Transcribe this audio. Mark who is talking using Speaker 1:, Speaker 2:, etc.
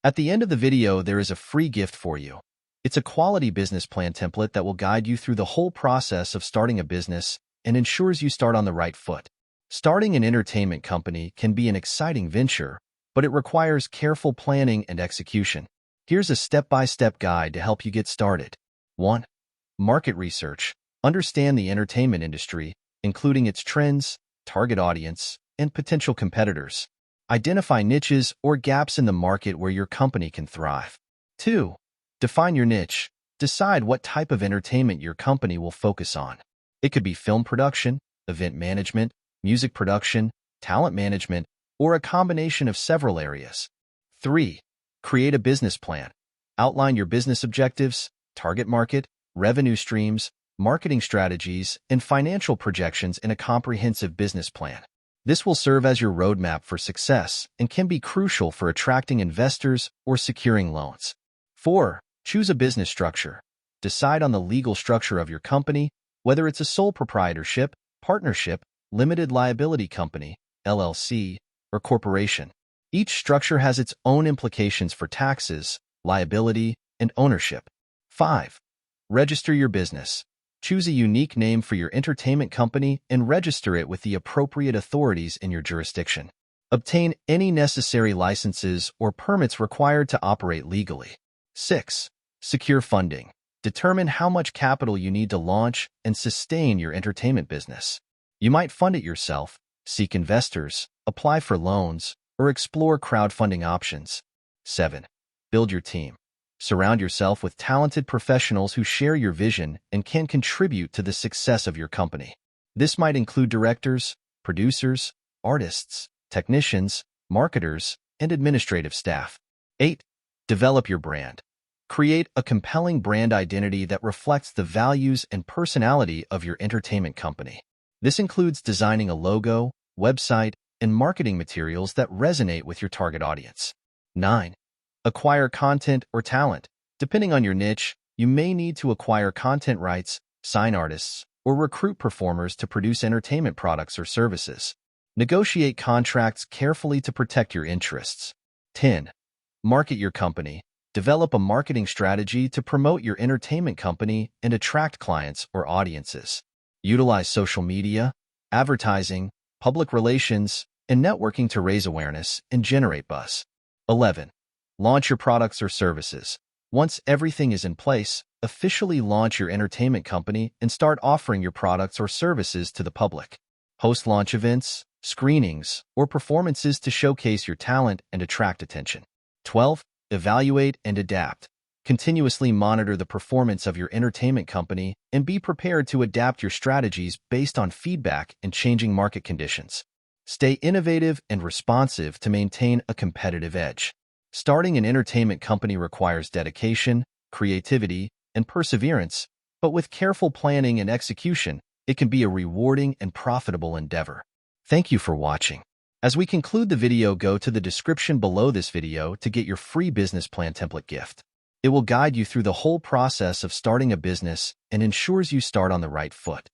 Speaker 1: At the end of the video, there is a free gift for you. It's a quality business plan template that will guide you through the whole process of starting a business and ensures you start on the right foot. Starting an entertainment company can be an exciting venture, but it requires careful planning and execution. Here's a step-by-step guide to help you get started. 1. Market research. Understand the entertainment industry, including its trends, target audience, and potential competitors. Identify niches or gaps in the market where your company can thrive. 2. Define your niche. Decide what type of entertainment your company will focus on. It could be film production, event management, music production, talent management, or a combination of several areas. 3. Create a business plan. Outline your business objectives, target market, revenue streams, marketing strategies, and financial projections in a comprehensive business plan. This will serve as your roadmap for success and can be crucial for attracting investors or securing loans. 4. Choose a business structure. Decide on the legal structure of your company, whether it's a sole proprietorship, partnership, limited liability company, LLC, or corporation. Each structure has its own implications for taxes, liability, and ownership. 5. Register your business. Choose a unique name for your entertainment company and register it with the appropriate authorities in your jurisdiction. Obtain any necessary licenses or permits required to operate legally. 6. Secure funding. Determine how much capital you need to launch and sustain your entertainment business. You might fund it yourself, seek investors, apply for loans, or explore crowdfunding options. 7. Build your team. Surround yourself with talented professionals who share your vision and can contribute to the success of your company. This might include directors, producers, artists, technicians, marketers, and administrative staff. 8. Develop your brand. Create a compelling brand identity that reflects the values and personality of your entertainment company. This includes designing a logo, website, and marketing materials that resonate with your target audience. 9. Acquire content or talent. Depending on your niche, you may need to acquire content rights, sign artists, or recruit performers to produce entertainment products or services. Negotiate contracts carefully to protect your interests. 10. Market your company. Develop a marketing strategy to promote your entertainment company and attract clients or audiences. Utilize social media, advertising, public relations, and networking to raise awareness and generate buzz. 11. Launch your products or services. Once everything is in place, officially launch your entertainment company and start offering your products or services to the public. Host launch events, screenings, or performances to showcase your talent and attract attention. 12. Evaluate and adapt. Continuously monitor the performance of your entertainment company and be prepared to adapt your strategies based on feedback and changing market conditions. Stay innovative and responsive to maintain a competitive edge. Starting an entertainment company requires dedication, creativity, and perseverance, but with careful planning and execution, it can be a rewarding and profitable endeavor. Thank you for watching. As we conclude the video, go to the description below this video to get your free business plan template gift. It will guide you through the whole process of starting a business and ensures you start on the right foot.